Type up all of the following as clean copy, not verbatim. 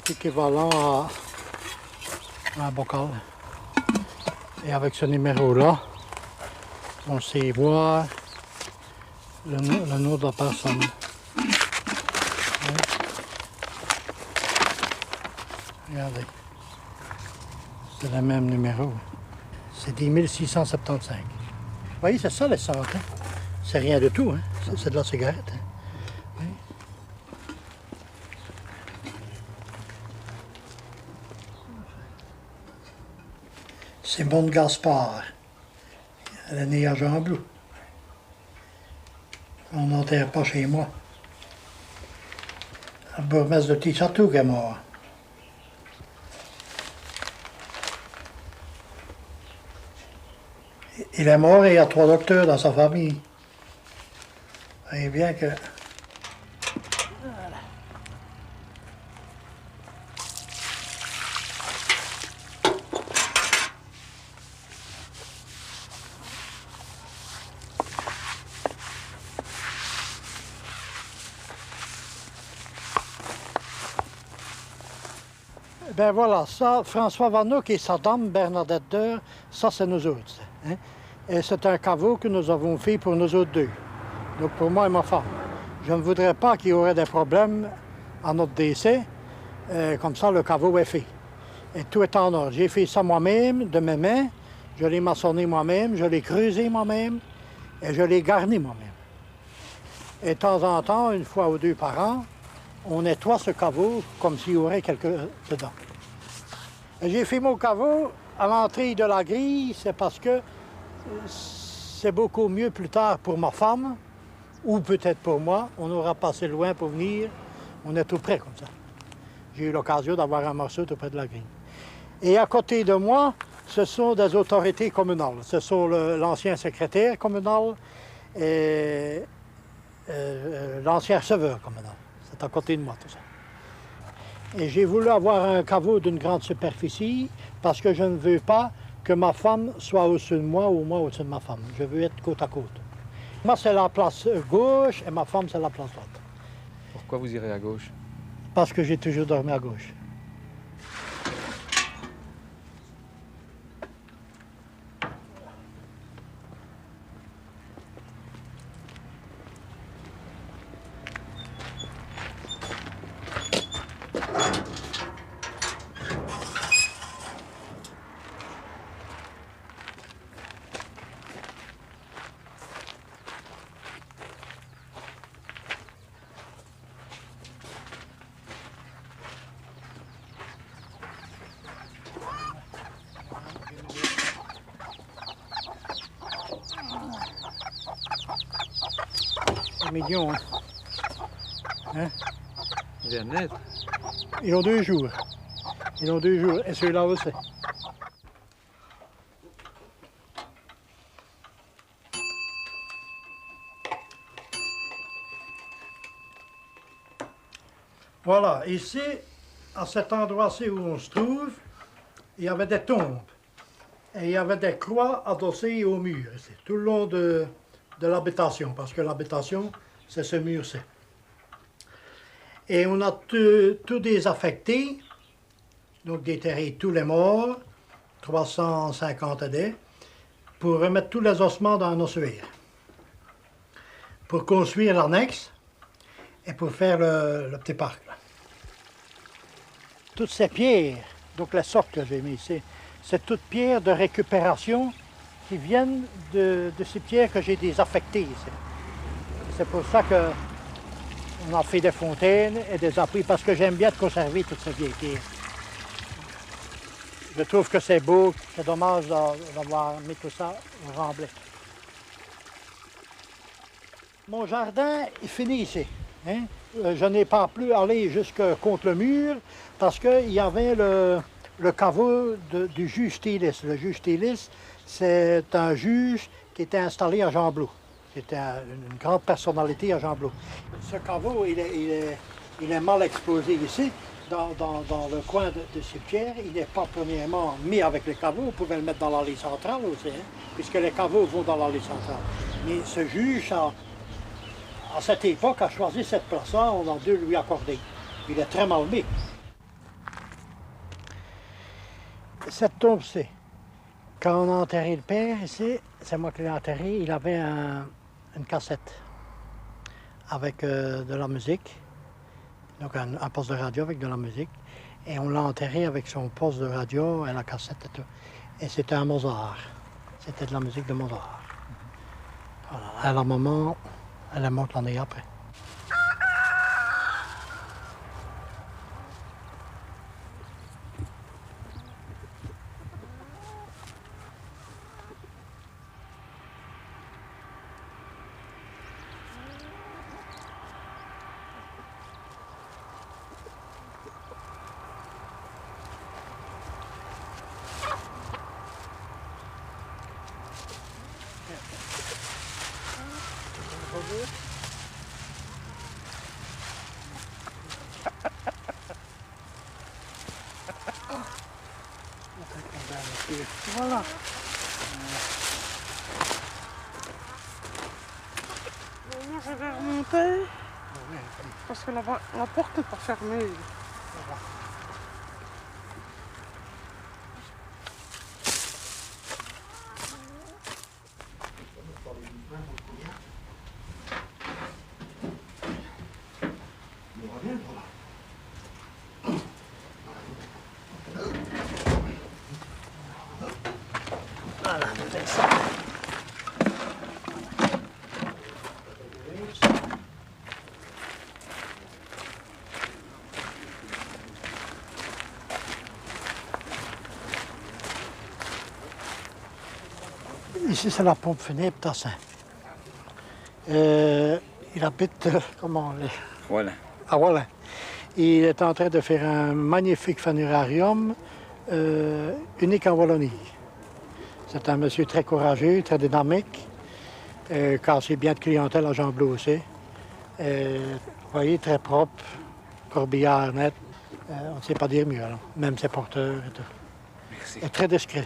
C'est équivalent à un bocal. Et avec ce numéro-là, on sait voir le nom de la personne. Regardez. C'est le même numéro. C'est 10 675. Vous voyez, c'est ça l'essence. Hein? C'est rien du tout. Hein? C'est de la cigarette. Hein? Oui. Simone Gaspard. Elle est née à Jean-Blou. On n'enterre pas chez moi. Le bourgmestre de Tissartou qui est mort. Il est mort et il y a 3 docteurs dans sa famille. Et bien que... Voilà. Ben voilà, ça, François Vanouk et sa dame Bernadette Deur, ça c'est nous autres. Hein? Et c'est un caveau que nous avons fait pour nous autres deux. Donc pour moi et ma femme. Je ne voudrais pas qu'il y aurait des problèmes à notre décès. Comme ça, le caveau est fait. Et tout est en ordre. J'ai fait ça moi-même, de mes mains. Je l'ai maçonné moi-même, je l'ai creusé moi-même et je l'ai garni moi-même. Et de temps en temps, une fois ou deux par an, on nettoie ce caveau comme s'il y aurait quelque dedans. J'ai fait mon caveau à l'entrée de la grille, c'est parce que c'est beaucoup mieux plus tard pour ma femme, ou peut-être pour moi. On aura passé loin pour venir, on est tout près comme ça. J'ai eu l'occasion d'avoir un morceau tout près de la grille. Et à côté de moi, ce sont des autorités communales. Ce sont l'ancien secrétaire communal et l'ancien receveur communal. C'est à côté de moi tout ça. Et j'ai voulu avoir un caveau d'une grande superficie parce que je ne veux pas que ma femme soit au-dessus de moi ou moi au-dessus de ma femme. Je veux être côte à côte. Moi, c'est la place gauche et ma femme, c'est la place droite. Pourquoi vous irez à gauche? Parce que j'ai toujours dormi à gauche. C'est mignon, hein? Hein? Il vient de naître. Ils ont 2 jours. Ils ont 2 jours. Et celui-là aussi. Voilà, ici, à cet endroit-ci où on se trouve, il y avait des tombes. Et il y avait des croix adossées au mur, ici, tout le long de l'habitation, parce que l'habitation, c'est ce mur-ci. Et on a tout désaffecté, donc déterré tous les morts, 350 dés, pour remettre tous les ossements dans un ossuaire, pour construire l'annexe et pour faire le petit parc. Là. Toutes ces pierres, donc les socles que j'ai mis ici, c'est toutes pierres de récupération qui viennent de ces pierres que j'ai désaffectées ici. C'est pour ça qu'on a fait des fontaines et des appuis, parce que j'aime bien de conserver toutes ces vieilles pierres. Je trouve que c'est beau, c'est dommage d'avoir mis tout ça au remblai. Mon jardin est fini ici. Hein? Je n'ai pas pu aller jusque contre le mur parce qu'il y avait le caveau du juge Télis. Le juge Télis, c'est un juge qui était installé à Jean-Blou. C'était une grande personnalité à Jean-Blou. Ce caveau, il est mal exposé ici, dans le coin de ces pierres. Il n'est pas premièrement mis avec les caveaux. On pouvait le mettre dans l'allée centrale aussi, hein, puisque les caveaux vont dans l'allée centrale. Mais ce juge, à cette époque, a choisi cette place-là, on a dû lui accorder. Il est très mal mis. Cette tombe-ci, quand on a enterré le père ici, c'est moi qui l'ai enterré, il avait une cassette avec de la musique, donc un poste de radio avec de la musique, et on l'a enterré avec son poste de radio et la cassette et tout. Et c'était un Mozart, c'était de la musique de Mozart. Voilà. À la maman, elle est morte l'année après. Voilà. Moi, je vais remonter parce que là-bas, la porte n'est pas fermée. Voilà, c'est ça. Ici, c'est la pompe funèbre Tassin. Il habite, comment on dit? Voilà. Ah voilà. Il est en train de faire un magnifique funérarium unique en Wallonie. C'est un monsieur très courageux, très dynamique, car c'est bien de clientèle à Jean Blou aussi. Vous voyez, très propre, corbillard net. On ne sait pas dire mieux, alors. Même ses porteurs et tout. Merci. Et très discret.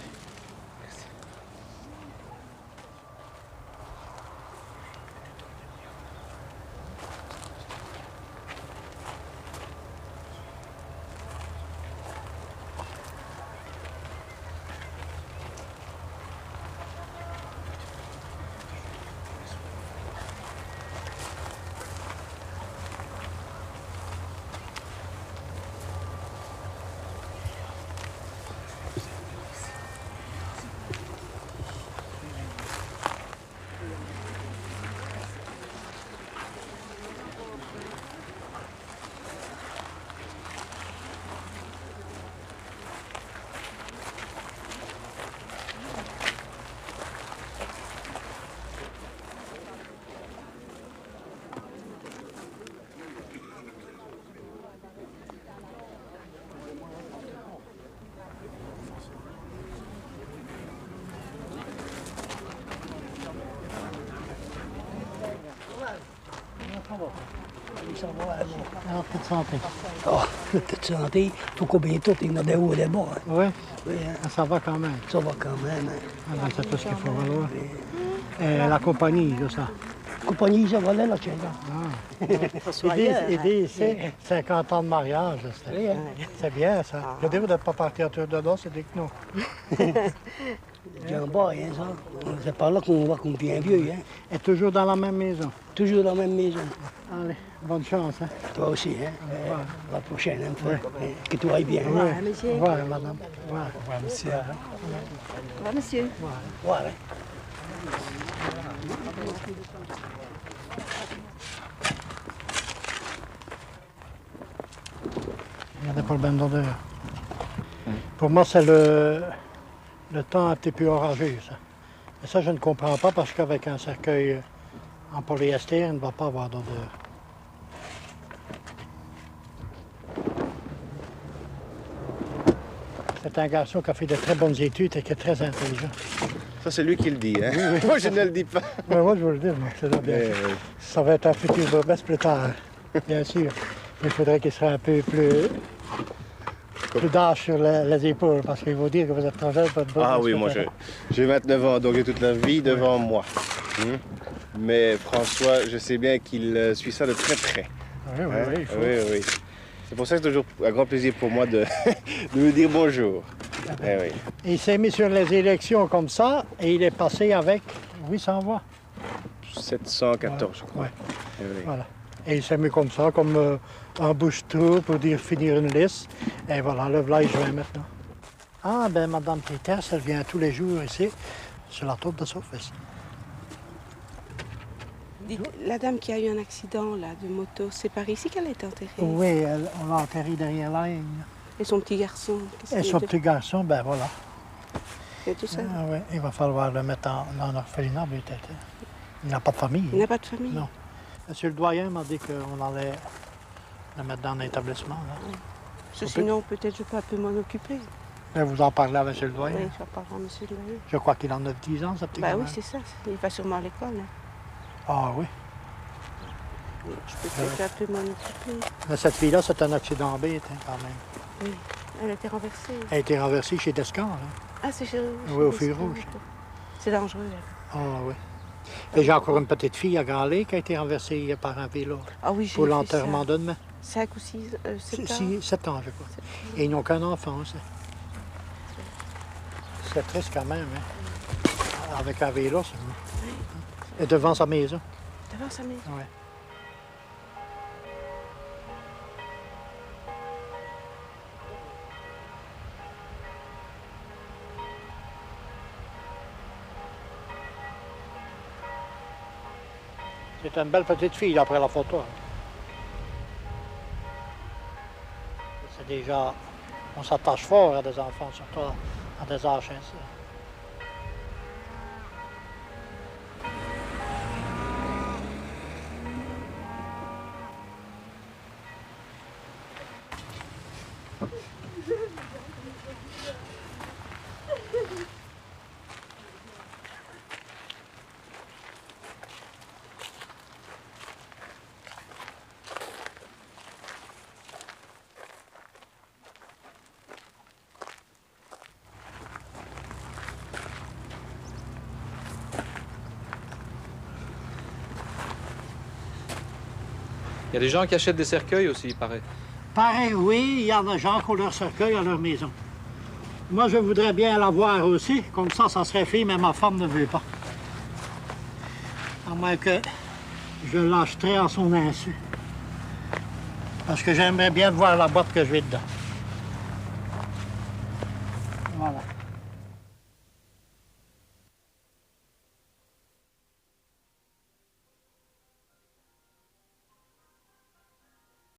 Alors, toute santé. Ah, toute santé. Il faut qu'on paye tout, il y en a des hauts et des bas. Hein. Oui, Oui, hein. ça va quand même. Ça va quand même. Hein. Ah ben, c'est tout ce qu'il faut valoir. La compagnie, tout ça. Compagnie, ça va là, la chaîne. Ils disent ici, 50 ans de mariage. C'est bien ça. Je dis, vous n'êtes pas parti à tour de dos, c'est dit que non. C'est en bas, hein, ça. C'est par là qu'on voit qu'on devient vieux. Hein. Et toujours dans la même maison. Toujours dans la même maison. Allez, bonne chance. Hein. Toi aussi, hein. La prochaine, hein, frère. Que tout aille bien. Oui. Hein. monsieur. Au revoir, madame. Au revoir. Au revoir, monsieur. Au revoir, monsieur. Au revoir, hein. Il y a des problèmes d'odeur. Pour moi, c'est le temps un petit peu orageux, ça. Et ça, je ne comprends pas parce qu'avec un cercueil en polyester, il ne va pas avoir d'odeur. C'est un garçon qui a fait de très bonnes études et qui est très intelligent. Ça, c'est lui qui le dit, hein? Moi, je ne le dis pas. Mais moi, je veux le dire, moi, c'est ça, bien sûr. Ça va être un futur bourgmestre plus tard, bien sûr. Il faudrait qu'il soit un peu plus d'âge sur les épaules, parce qu'il faut dire que vous êtes trop jeune pour être bourgmestre. Ah oui, moi, j'ai 29 ans, donc j'ai toute la vie devant moi. Mais François, je sais bien qu'il suit ça de très près. Oui, oui, Hein? oui, il faut. Oui, oui. C'est pour ça que c'est toujours un grand plaisir pour moi de, de me dire bonjour. Eh oui. Il s'est mis sur les élections comme ça et il est passé avec 800 voix. 714, je crois. Ouais. Eh oui. Voilà. Et il s'est mis comme ça, comme un bouche-trou pour dire finir une liste. Et voilà, le voilà, il joue maintenant. Ah, ben Madame Peters, elle vient tous les jours ici, sur la tour de Surface. Dites, la dame qui a eu un accident là, de moto, c'est par ici qu'elle a été enterrée? Oui, on l'a enterré derrière la ligne. Et son petit garçon? qu'est-ce Et qu'il son est petit garçon, ben voilà. Il est tout seul. Ah, ouais, il va falloir le mettre en orphelinat, peut-être. Il n'a pas de famille. Il n'a pas de famille? Non. Monsieur le doyen m'a dit qu'on allait le mettre dans un établissement. Là. Parce que sinon, peut-être je peux un peu m'en occuper. Mais vous en parlez à monsieur le doyen. Oui, je vais parler à monsieur le doyen. Je crois qu'il en a 10 ans, ce petit Bah gamin. oui, c'est ça. Il va sûrement à l'école. Hein. Ah oui. Je peux peut-être un peu m'en occuper. Mais cette fille-là, c'est un accident bête, hein, quand même. Oui. Elle a été renversée. Elle a été renversée chez Descamps. Hein. Ah, c'est chez Oui, au fil rouge. C'est dangereux. Ah oui. Et j'ai encore une petite fille à Grand Lake qui a été renversée par un vélo. Ah oui, j'ai Pour fait l'enterrement ça. de demain. 5 ou 6, 7 ans. 7 ans, je crois. Et ils n'ont qu'un enfant, ça. C'est triste quand même, hein. Avec un vélo, c'est... Et devant sa maison. Devant sa maison. Ouais. C'est une belle petite fille, après la photo. C'est déjà... On s'attache fort à des enfants, surtout à des âges ainsi. Il y a des gens qui achètent des cercueils aussi, il paraît. Pareil, oui, il y a des gens qui ont leur cercueil à leur maison. Moi, je voudrais bien l'avoir aussi, comme ça serait fait, mais ma femme ne veut pas. À moins que je l'achèterais à son insu. Parce que j'aimerais bien voir la boîte que je vais dedans.